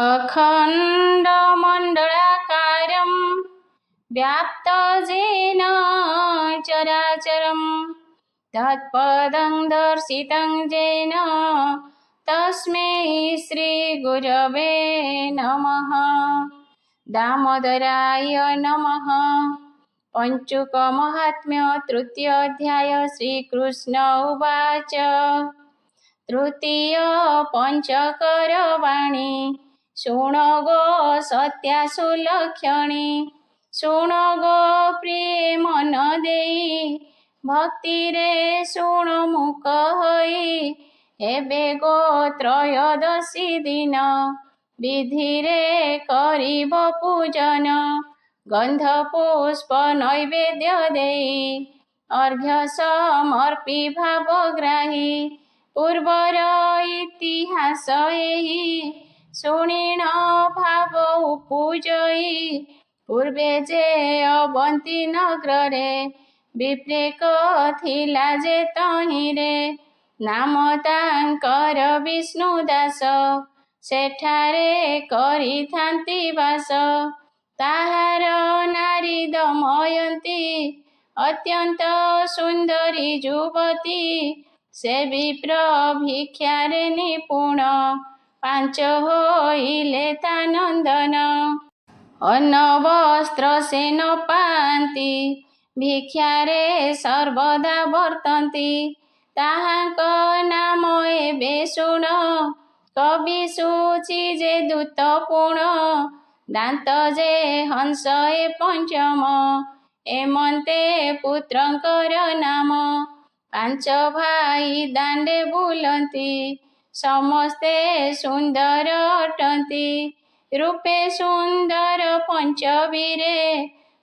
अखण्डमण्डलाकारं व्याप्तजेन चराचरं तत्पदं दर्शितं येन तस्मै श्रीगुरवे नमः। दामोदराय नमः। पंचुकमहात्म्य तृतीय अध्याय श्रीकृष्ण उवाच तृतीय पंचकरवाणी शृण गो सत्यासु लक्षणी शृण गो प्रिय मन देई भक्तिरे शृण मुख होई हेबे गो त्रयोदशी दिन विधिरे करिब पूजन गंध पुष्प नैवेद्य देई अर्घ्य समर्पी भावग्राही पूर्वर इतिहास एहि शुणिण भाव उपजई पूर्वे जे अवंती नगरे विप्रेक थिला जे तहिरे नाम तांकर विष्णुदास सेठारे करिथांती वास ताहार नारी दमयंती अत्यंत सुंदरी युवती से विप्र भिक्षारे निपुण पांच होइले तानंदन अन्न वस्त्र से न पांती भिक्षारे सर्वदा वर्तन्ति ताहांक नाम एबे शुण कवि सूची जे दूत पुण दांत जे हंस ए पंचम एमंते पुत्रंकर नाम पांच भाई दांडे बुलंती समस्ते सुंदर अटंती रूपे सुंदर पंचवीरे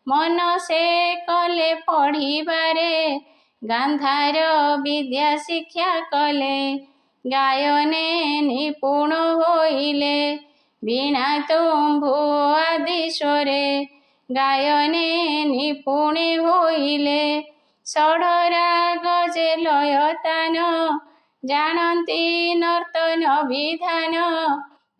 मन से कले पढ़िबारे गांधार विद्या शिक्षा कले गायने निपुण होइले वीणा तुम्भु आदि स्वरे गायने निपुणे होइले षड्‌राग जे लयतान जानती नर्तन विधान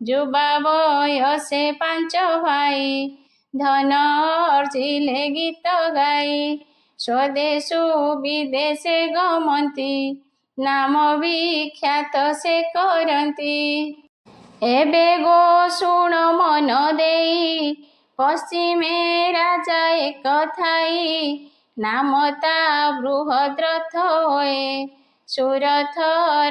युवा बयसे पांच भाई धन अर्जिले गीत गाई स्वदेशु विदेशे गमंती नाम विख्यात से करती एबे गो शुण मन देई पश्चिमे राजा एक थाई नाम ता बृहद्रथ होए सुरथ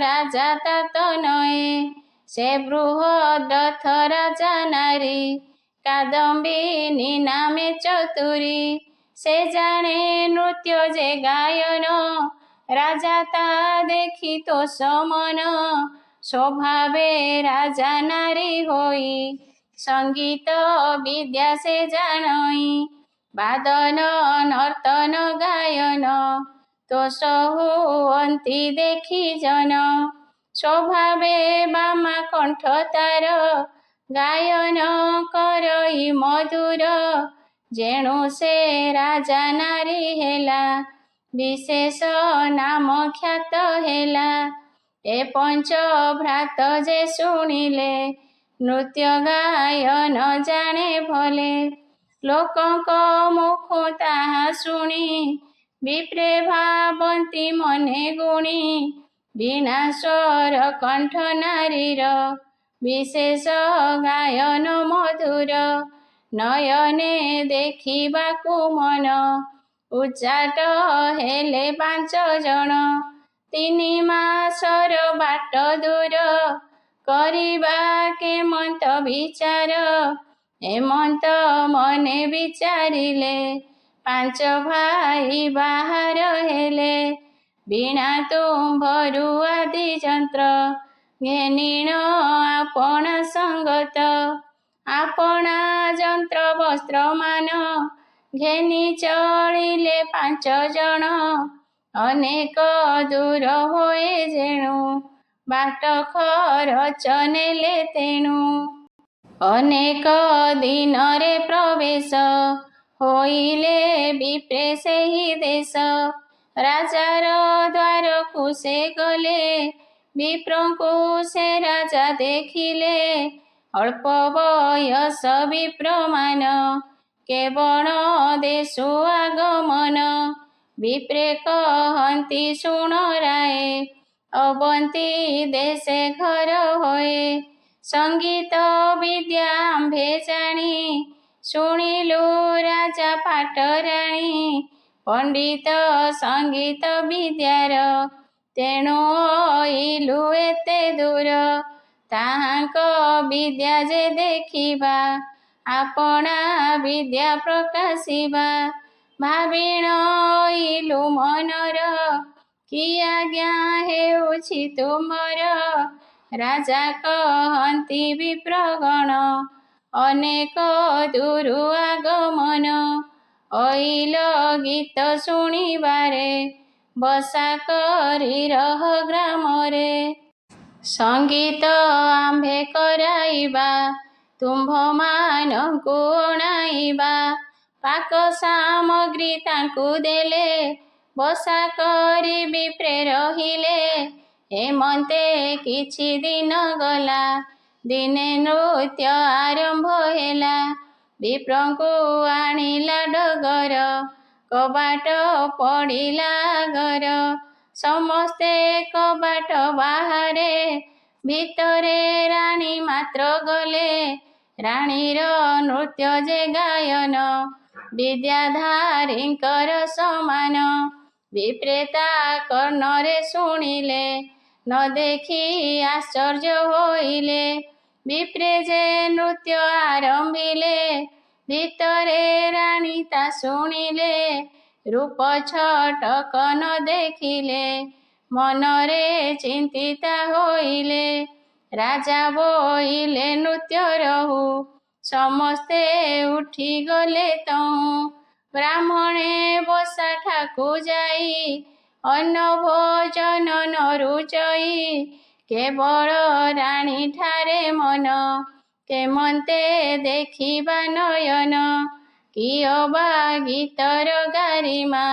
राजा तात नये से बृहद्रथ राजा नारी कादम्बिनी नामे चतुरी से जाने नृत्य जे गायन राजा ता देखी तो समन स्वभावे राजा नारी होई संगीत विद्या से जानई बादन नर्तन गायन तो सहुअंती देखी जन स्वभावे बामा कंठ तार गायन करई मधुर जेणु से राजा नारी हेला विशेष नाम ख्यात हेला ए पंच भ्रात जे शुणिले नृत्य गायन जाने भले लोकंक मुख ताहा शुणी विप्रे भावंती मने गुणी वीणा स्वर कंठ नारीर विशेष गायन मधुर नयने देखिबाकु मन उच्चाट हेले पांच जन 3 मासर बाट दूर करिबा केमंत विचार हेमंत मने विचारिले पांच भाई बाहर हेले वीणा तुम्भरु आदि यंत्र घेनिण आपणा संगत आपणा यंत्र वस्त्र मान घेनी चलिले पांच जन अनेक दूर होए जेणु बाट खरच नेले तेणु अनेक दिन रे प्रवेश होइले विप्रे सेहि देश राजार द्वार को से गले विप्रों को से राजा देखिले ଅଳ୍ପ ବୟସ ବିପ୍ରମାନ କେବଳ ଦେଶୁ ଆଗମନ। ବିପ୍ରେ କହନ୍ତି ଶୁଣ ରାଏ ଅବନ୍ତୀ ଦେଶେ ଘର ହୋଏ। ସଙ୍ଗୀତ ବିଦ୍ୟା ଆମ୍ଭେ ଜାଣି ଶୁଣିଲୁ ରାଜା ପାଟରାଣୀ। ପଣ୍ଡିତ ସଙ୍ଗୀତ ବିଦ୍ୟାର ତେଣୁ ଅଇଲୁ ଏତେ ଦୂର। ତାହାଙ୍କ ବିଦ୍ୟା ଯେ ଦେଖିବା ଆପଣା ବିଦ୍ୟା ପ୍ରକାଶିବା। ଭାବିଣ ଅଇଲୁ ମନର କି ଆଜ୍ଞା ହେଉଛି ତୁମର। ରାଜା କହନ୍ତି ବିପ୍ରଗଣ ଅନେକ ଦୂରୁ ଆଗମନ। ଅଇଲ ଗୀତ ଶୁଣିବାରେ ବସା କରି ରହ ଗ୍ରାମରେ। ସଙ୍ଗୀତ ଆମ୍ଭେ କରାଇବା ତୁମ୍ଭମାନଙ୍କୁ ଅଣାଇବା। ପାକ ସାମଗ୍ରୀ ତାଙ୍କୁ ଦେଲେ ବସା କରି ବିପ୍ରେ ରହିଲେ। ଏମନ୍ତେ କିଛି ଦିନ ଗଲା ଦିନେ ନୃତ୍ୟ ଆରମ୍ଭ ହେଲା। ବିପ୍ରଙ୍କୁ ଆଣିଲା ଡଗର କବାଟ ପଡ଼ିଲା ଆଗର। ସମସ୍ତେ କବାଟ ବାହାରେ ଭିତରେ ରାଣୀ ମାତ୍ର ଗଲେ। ରାଣୀର ନୃତ୍ୟ ଯେ ଗାୟନ ବିଦ୍ୟାଧାରୀଙ୍କର ସମାନ। ବିପ୍ରେ ତା କର୍ଣ୍ଣରେ ଶୁଣିଲେ ନ ଦେଖି ଆଶ୍ଚର୍ଯ୍ୟ ହୋଇଲେ। ବିପ୍ରେ ଯେ ନୃତ୍ୟ ଆରମ୍ଭିଲେ ଭିତରେ ରାଣୀ ତା ଶୁଣିଲେ। ରୂପ ଛଟକ ନ ଦେଖିଲେ ମନରେ ଚିନ୍ତିତା ହୋଇଲେ। ରାଜା ବୋଇଲେ ନୃତ୍ୟ ରହୁ ସମସ୍ତେ ଉଠିଗଲେ ତହୁଁ। ବ୍ରାହ୍ମଣେ ବସା ଠାକୁ ଯାଇ ଅନ୍ନ ଭୋଜନ ନ ରୁଚଇ। କେବଳ ରାଣୀ ଠାରେ ମନ କେମନ୍ତେ ଦେଖିବା ନୟନ। କି ଅବା ଗୀତର ଗାରିମା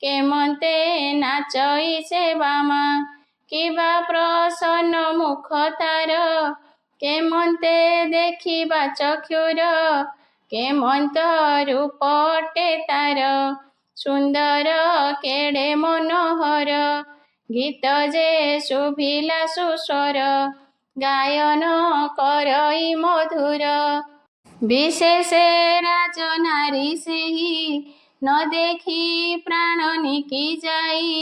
କେମନ୍ତେ ନାଚଇ ସେ ବାମା। କିବା ପ୍ରସନ୍ନ ମୁଖ ତାର କେମନ୍ତେ ଦେଖିବା ଚକ୍ଷୁର। କେମନ୍ତ ରୂପ ଅଟେ ତାର ସୁନ୍ଦର କେଡ଼େ ମନୋହର। ଗୀତ ଯେ ଶୁଭିଲା ସୁସ୍ୱର ଗାୟନ କରଇ ମଧୁର। ବିଶେଷେ ରାଜନାରୀ ସେହି ନ ଦେଖି ପ୍ରାଣ ନିକି ଯାଇ।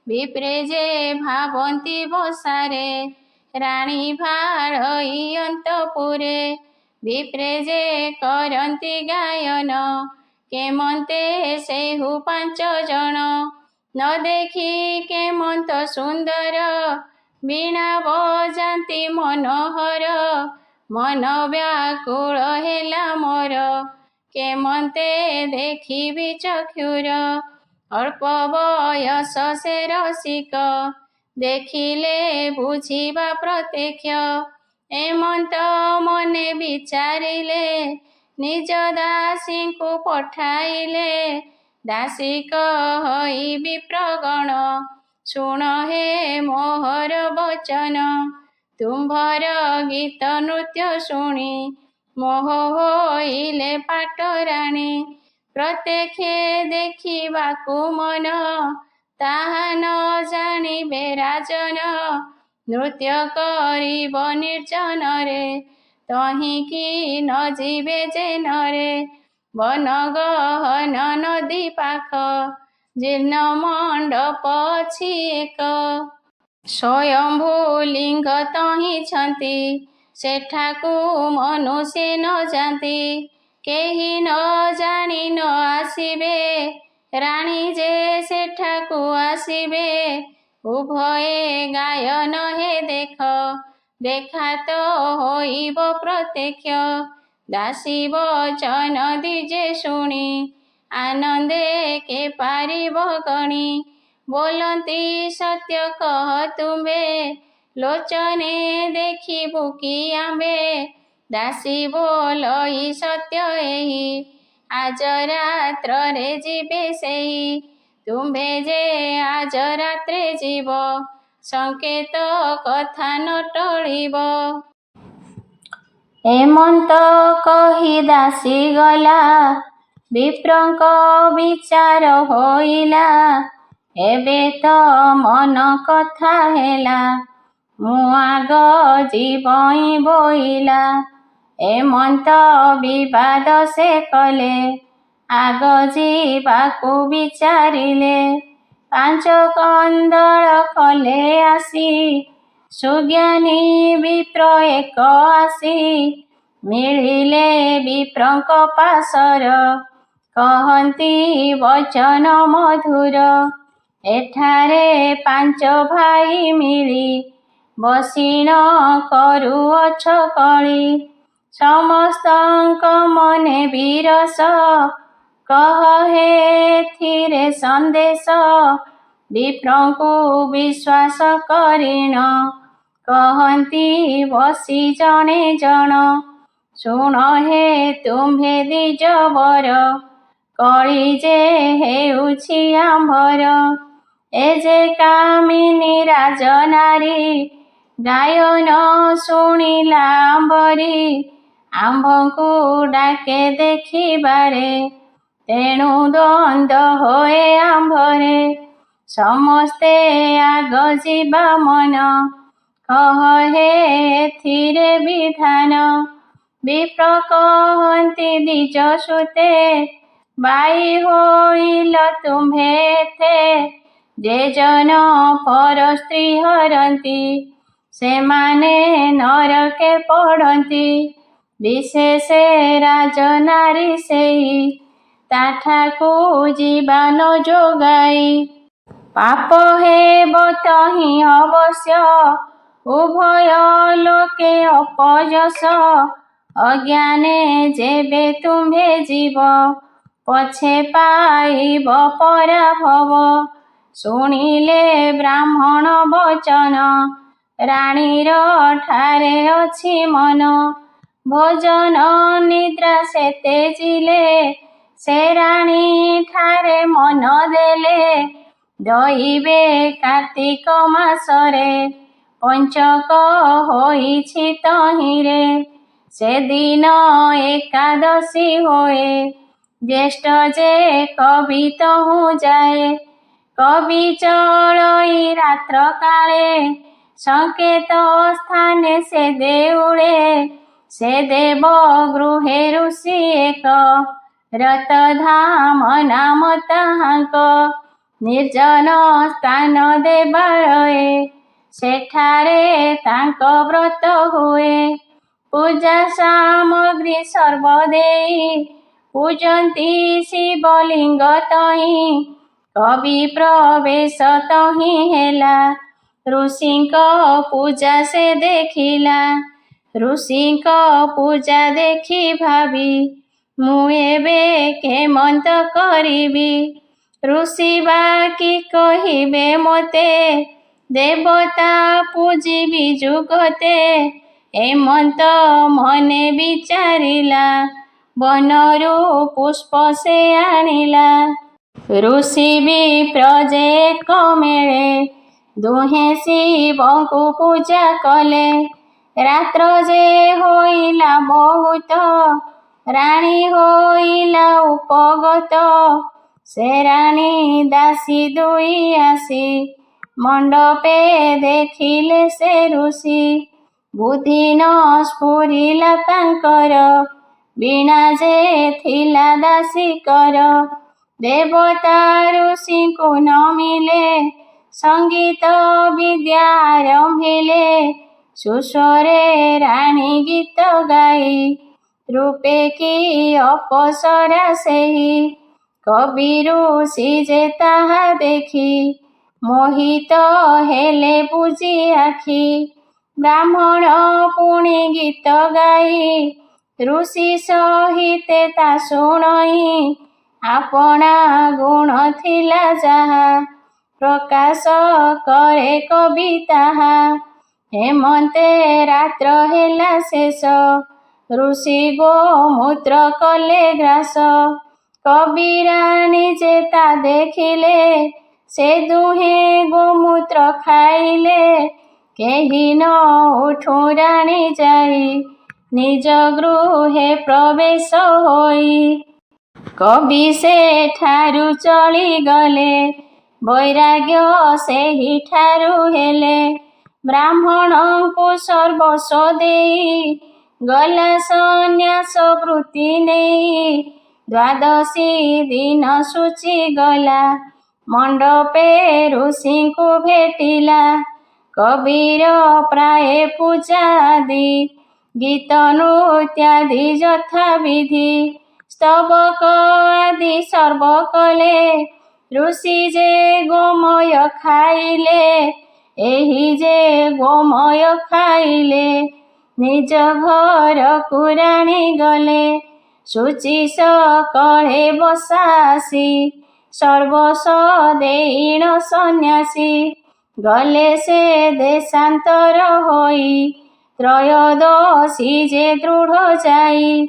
ବିପ୍ରେ ଯେ ଭାବନ୍ତି ବସାରେ ରାଣୀ ଭାଳଇ ଅନ୍ତପୁରେ। ବିପ୍ରେ ଯେ କରନ୍ତି ଗାୟନ କେମନ୍ତେ ସେହୁ ପାଞ୍ଚ ଜଣ। ନ ଦେଖି କେମନ୍ତ ସୁନ୍ଦର ବୀଣା ବଜାନ୍ତି ମନୋହର। ମନ ବ୍ୟାକୁଳ ହେଲା ମୋର କେମନ୍ତେ ଦେଖିବି ଚକ୍ଷୁର। ଅଳ୍ପ ବୟସ ସେ ରସିକ ଦେଖିଲେ ବୁଝିବା ପ୍ରତ୍ୟକ୍ଷ। ଏମନ୍ତ ମନେ ବିଚାରିଲେ ନିଜ ଦାସୀଙ୍କୁ ପଠାଇଲେ। ଦାସୀ କହଇ ବିପ୍ରଗଣ ଶୁଣ ହେ ମୋହର ବଚନ। ତୁମ୍ଭର ଗୀତ ନୃତ୍ୟ ଶୁଣି ମୋହ ହୋଇଲେ ପାଟରାଣୀ। ପ୍ରତ୍ୟକ୍ଷେ ଦେଖିବାକୁ ମନ ତାହା ନ ଜାଣିବେ ରାଜନ। ନୃତ୍ୟ କରିବ ନିର୍ଜନରେ ତହିଁକି ନ ଯିବେ ଯେ ନରେ। ବନ ଗହନ ନଦୀ ପାଖ ଜୀର୍ଣ୍ଣ ମଣ୍ଡପ ଅଛି ଏକ। ସ୍ୱୟମ୍ଭୁ ଲିଙ୍ଗ ତହିଁଛନ୍ତି ସେଠାକୁ ମନୁଷ୍ୟେ ନ ଯାନ୍ତି। କେହି ନ ଜାଣି ନ ଆସିବେ ରାଣୀ ଯେ ସେଠାକୁ ଆସିବେ। ଉଭୟେ ଗାୟନ ହେ ଦେଖ ଦେଖା ତ ହୋଇବ ପ୍ରତ୍ୟକ୍ଷ। ଦାସୀ ବଚନ ଦିଜେ ଶୁଣି ଆନନ୍ଦେ କେ ପାରିବ ଗଣି। ବୋଲନ୍ତି ସତ୍ୟ କହ ତୁମ୍ଭେ ଲୋଚନେ ଦେଖିବୁ କି ଆମ୍ଭେ। ଦାସୀ ବୋଲଇ ସତ୍ୟ ଏହି ଆଜ ରାତ୍ରରେ ଯିବେ ସେହି। ତୁମ୍ଭେ ଯେ ଆଜ ରାତ୍ରେ ଯିବ ସଂକେତ କଥା ନ ଟଳିବ। ଏମନ୍ତ କହି ଦାସୀ ଗଲା, ବିପ୍ରଙ୍କ ବିଚାର ହୋଇଲା। ଏବେ ତ ମନ କଥା ହେଲା, ମୁଁ ଆଗ ଯିବଇଁ ବୋଇଲା। ଏମନ୍ତ ବିବାଦ ସେ କଲେ, ଆଗ ଯିବାକୁ ବିଚାରିଲେ। ପାଞ୍ଚ କନ୍ଦଳ କଲେ ଆସି, ସୁଜ୍ଞାନୀ ବିପ୍ର ଏକ ଆସି। ମିଳିଲେ ବିପ୍ରଙ୍କ ପାଶର, କହନ୍ତି ବଚନ ମଧୁର। ଏଠାରେ ପାଞ୍ଚ ଭାଇ ମିଳି, ବସିଣ କରୁଅଛ କଳି। ସମସ୍ତଙ୍କ ମନେ ବିରସ, କହ ହେ ଏଥିରେ ସନ୍ଦେଶ। ବିପ୍ରଙ୍କୁ ବିଶ୍ୱାସ କରିଣ, କହନ୍ତି ବସି ଜଣେ ଜଣ। ଶୁଣ ହେ ତୁମ୍ଭେ ଦ୍ୱିଜ ବର, କଳି ଯେ ହେଉଛି ଆମ୍ଭର। ଏ ଯେ କାମିନୀ ରାଜନାରୀ, ଗାୟନ ଶୁଣିଲା ଆମ୍ବରୀ। ଆମ୍ଭଙ୍କୁ ଡାକେ ଦେଖିବାରେ, ତେଣୁ ଦ୍ୱନ୍ଦ ହୋଏ ଆମ୍ଭରେ। ସମସ୍ତେ ଆଗ ଯିବା ମନ, କହ ହେ ଏଥିରେ ବିଧାନ। ବିପ୍ର କହନ୍ତି ଦ୍ୱିଜ ସୁତେ, ବାଇ ହୋଇଲ ତୁମ୍ଭେ ଏତେ। ଯେ ଜନ ପର ସ୍ତ୍ରୀ ହରନ୍ତି, ସେମାନେ ନରକେ ପଡ଼ନ୍ତି। ବିଶେଷେ ରାଜନାରୀ ସେଇ, ତାଠାକୁ ଯିବା ନ ଯୋଗାଇ। ପାପ ହେବ ତହିଁ ଅବଶ୍ୟ, ଉଭୟ ଲୋକେ ଅପଯଶ। ଅଜ୍ଞାନେ ଯେବେ ତୁମ୍ଭେ ଯିବ, ପଛେ ପାଇବ ପରାଭବ। ଶୁଣିଲେ ବ୍ରାହ୍ମଣ ବଚନ, ରାଣୀର ଠାରେ ଅଛି ମନ। ଭୋଜନ ନିଦ୍ରା ସେ ତେଜିଲେ, ସେ ରାଣୀ ଠାରେ ମନ ଦେଲେ। ଦଇବେ କାର୍ତ୍ତିକ ମାସରେ, ପଞ୍ଚକ ହୋଇଛି ତହିଁରେ। ସେଦିନ ଏକାଦଶୀ ହୋଏ, ଜ୍ୟେଷ୍ଠ ଯେ କବି ତହୁଁ ଯାଏ। କବି ଚଳଇ ରାତ୍ର କାଳେ, ସଙ୍କେତ ସ୍ଥାନେ ସେ ଦେଉଳେ। ସେ ଦେବ ଗୃହେ ଋଷି ଏକ, ରତଧାମ ନାମ ତାହାଙ୍କ। ନିର୍ଜନ ସ୍ଥାନ ଦେବାଳୟେ, ସେଠାରେ ତାଙ୍କ ବ୍ରତ ହୁଏ। ପୂଜା ସାମଗ୍ରୀ ସର୍ବ ଦେଇ, ପୂଜନ୍ତି ଶିବଲିଙ୍ଗ ତହିଁ। କବି ପ୍ରବେଶ ତହିଁ ହେଲା, ଋଷିଙ୍କ ପୂଜା ସେ ଦେଖିଲା। ଋଷିଙ୍କ ପୂଜା ଦେଖି ଭାବି, ମୁଁ ଏବେ କେମନ୍ତ କରିବି। ଋଷି ବାକି କହିବେ ମୋତେ, ଦେବତା ପୂଜିବି ଯୁଗତେ। ଏମନ୍ତ ମନେ ବିଚାରିଲା, ବନରୁ ପୁଷ୍ପ ସେ ଆଣିଲା। ଋଷି ବିପ୍ର ଯେ ଏକ ମେଳେ, ଦୁହେଁ ଶିବଙ୍କୁ ପୂଜା କଲେ। ରାତ୍ର ଯେ ହୋଇଲା ବହୁତ, ରାଣୀ ହୋଇଲା ଉପଗତ। ସେ ରାଣୀ ଦାସୀ ଦୁଇ ଆସି, ମଣ୍ଡପେ ଦେଖିଲେ ସେ ଋଷି। ବୁଦ୍ଧି ନ ସ୍ଫୁରିଲା ତାଙ୍କର, ବୀଣା ଯେ ଥିଲା ଦାସୀକର। ଦେବତା ଋଷିଙ୍କୁ ନମିଲେ, ସଙ୍ଗୀତ ବିଦ୍ୟା ଆରମ୍ଭିଲେ। ସୁସ୍ୱରେ ରାଣୀ ଗୀତ ଗାଇ, ରୂପେ କି ଅପସରା ସେହି। କବି ଋଷି ଯେ ତାହା ଦେଖି, ମୋହିତ ହେଲେ ବୁଜି ଆଖି। ବ୍ରାହ୍ମଣ ପୁଣି ଗୀତ ଗାଇ, ଋଷି ସହିତେ ତା ଶୁଣଇ। ଆପଣା ଗୁଣ ଥିଲା ଯାହା, ପ୍ରକାଶ କରେ କବି ତାହା। ହେମନ୍ତେ ରାତ୍ର ହେଲା ଶେଷ, ଋଷି ଗୋମୂତ୍ର କଲେ ଗ୍ରାସ। କବି ରାଣୀ ଯେ ତା ଦେଖିଲେ, ସେ ଦୁହେଁ ଗୋମୂତ୍ର ଖାଇଲେ। କେହି ନ ଉଠୁ ରାଣୀ ଯାଇ, निज गृहे प्रवेश होई। कवि सेठारु चली गले वैराग्य सेहि ठारु हेले। ब्राह्मण को सर्वस्व देई गला सन्यास वृत्ति नेई। द्वादशी दिन सूची गला मंडपे ऋषि को भेटिला। कबीर प्राय पूजादि गीत नृत्यादि यथा विधि। स्तबक आदि सर्व कले ऋषि जे गोमय खाइले। एहि जे गोमय खाइले निज घर को राणी गले। शुचि सकळे बसासी सर्वस्व देईण सन्यासी। गले से देशांतर होई त्रयोदशी जे दृढ़ जाई।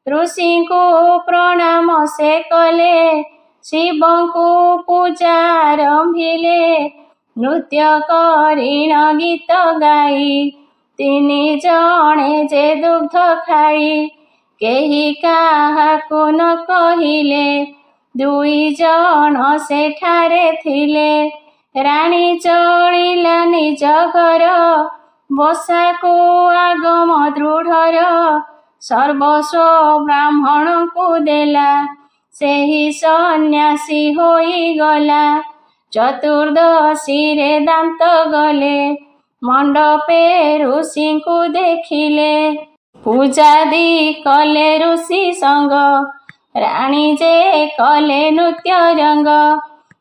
ऋषि को प्रणाम से कले शिव को पूजा आरंभिले। नृत्य करिण गीत गाई तिनि जणे जे दुग्ध खाई। केही काहाकु न कहिले दुई जण सेठारे थिले। राणी चलिला निज घर बसाकु आगम दृढ़र। सर्वस्व ब्राह्मण को देला सेहि सन्यासी होई गला। चतुर्दशी रे दांत गले मंडपे ऋषि को देखिले। पूजादि कले ऋषि संग राणी जे कले नृत्य रंग।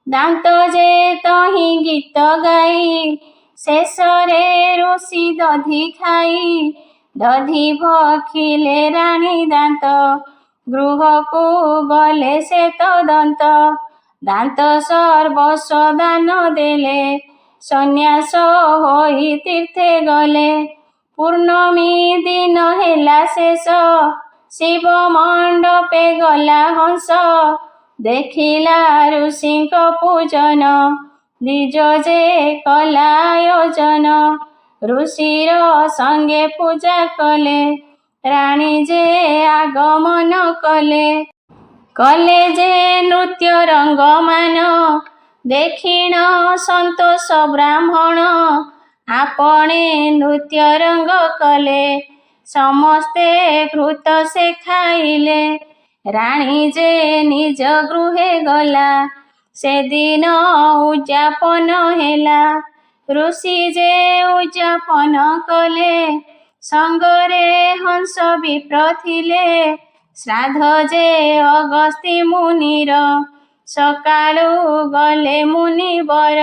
दांत जे तही गीत गाई शेष रे ऋषि दधि खाई। दधि भखिले राणी दांत गृह को गले से तदंत। दांत सर्वस्व दान देले सन्यास होई तीर्थे गले। पूर्णमी दिन हेला शेष शिव मंडपे गला हंस। देखिला ऋषि पूजन निज जे कला आयोजन। ऋषिर संगे पूजा कले राणी जे आगमन कले। कले जे नृत्य रंगमान देखिण संतोष ब्राह्मण। आपणे नृत्य रंग कले समस्ते घृत से खाइले। राणी जे निज गृहे गला से दिन उद्यापन हेला। ऋषि जे उद्यापन कले संगरे हंस विप्र थिले। श्राद्ध जे अगस्ती मुनिर सकाळु गले मुनिवर।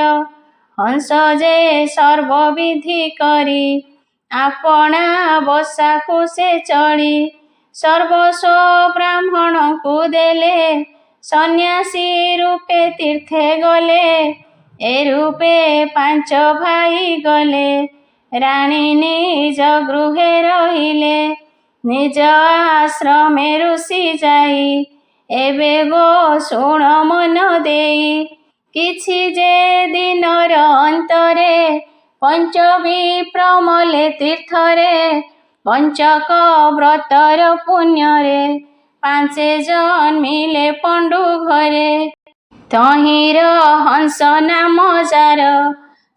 हंस जे सर्वविधि करी आपणा बसाकु से चढ़ी। सर्वस्व ब्राह्मण को देले सन्यासी रूपे तीर्थे गले। ए रूपे पांच भाई गले राणी निज गृहे रहिले। निज आश्रमे ऋषि जाई एबे गो शुण मन देई। किछि जे दिनर अंतरे पंच विप्रमले तीर्थरे। पंचक व्रतर पुण्यरे पांचे जन्मिले पंडु घरे। तहिर हंस नाम जार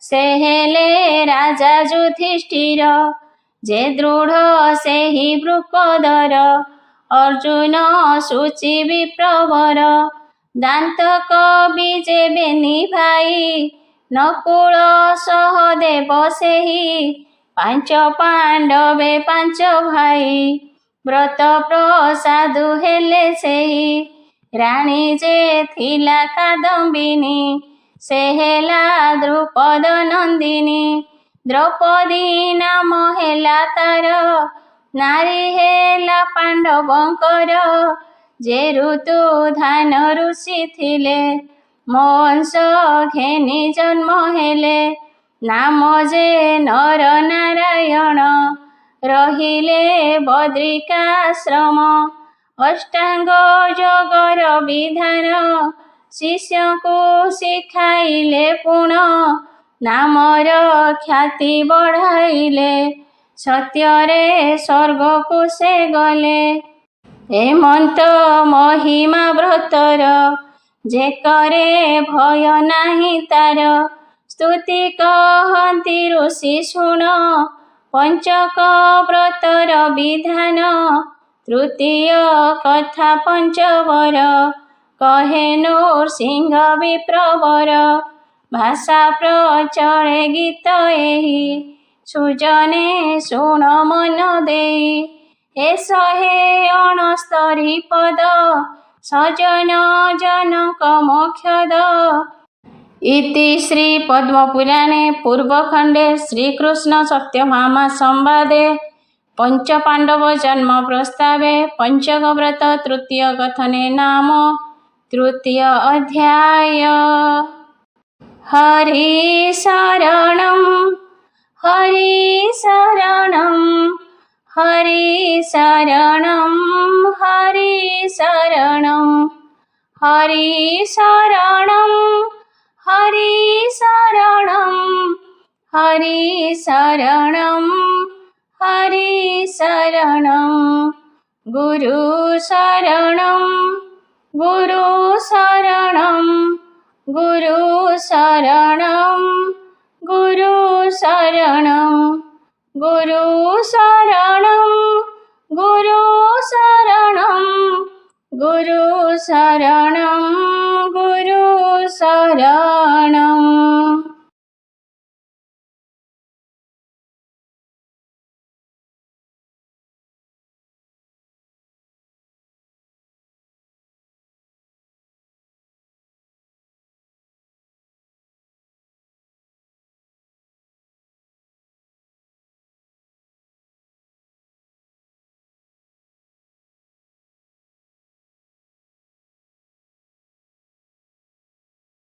से हेले राजा युधिष्ठिर। जे दृढ़ सेहि वृकोदर अर्जुन शुचि विप्रवर। दांत कवि जेबे निभाई नकुल सहदेव सेहि। पांच पांडवे पांच भाई व्रत प्रसादु हेले सेहि। राणी जे थिला कादम्बिनी से हेला द्रुपद नंदिनी। द्रौपदी नाम हेला तार नारी हेला पांडवंकर। जे ऋतु धान ऋषि थिले मोंस घेनी जन्म हेले। नाम जे नर नारायण रहिले बद्रिकाश्रम। अष्टांग जगर विधान शिष्य को शिखाइले पुण। नामर ख्याति बढ़ाइले ସତ୍ୟରେ ସ୍ୱର୍ଗକୁ ସେ ଗଲେ। ଏମନ୍ତ ମହିମା ବ୍ରତର, ଯେ କରେ ଭୟ ନାହିଁ ତାର। ସ୍ତୁତି କହନ୍ତି ଋଷି ଶୁଣ, ପଞ୍ଚକ ବ୍ରତର ବିଧାନ। ତୃତୀୟ କଥା ପଞ୍ଚବର, କହେ ନୃସିଂହ ବିପ୍ରବର। ଭାଷା ପ୍ରଚଳେ ଗୀତ ଏହି, ସୁଜନେ ଶୁଣ ମନ ଦେଇ। ଏ 169 ପଦ, ସଜନ ଜନକ ମୋକ୍ଷଦ। ଇତି ଶ୍ରୀ ପଦ୍ମପୁରାଣେ ପୂର୍ବଖଣ୍ଡେ ଶ୍ରୀକୃଷ୍ଣ ସତ୍ୟଭାମା ସମ୍ବାଦେ ପଞ୍ଚପାଣ୍ଡବ ଜନ୍ମ ପ୍ରସ୍ତାବେ ପଞ୍ଚକ ବ୍ରତ ତୃତୀୟ କଥନେ ନାମ ତୃତୀୟ ଅଧ୍ୟାୟ। ହରି ଶରଣଂ ହରି ଶରଣଂ ହରି ଶରଣଂ ହରି ଶରଣଂ ହରି ଶରଣଂ ହରି ଶରଣଂ ହରି ଶରଣଂ ହରି ଶରଣଂ। ଗୁରୁ ଶରଣଂ ଗୁରୁ ଶରଣଂ ଗୁରୁ ଶରଣଂ ଗୁରୁ ଶରଣଂ ଗୁରୁ ଶରଣଂ ଗୁରୁ ଶରଣଂ ଗୁରୁ ଶରଣଂ ଗୁରୁ ଶରଣଂ।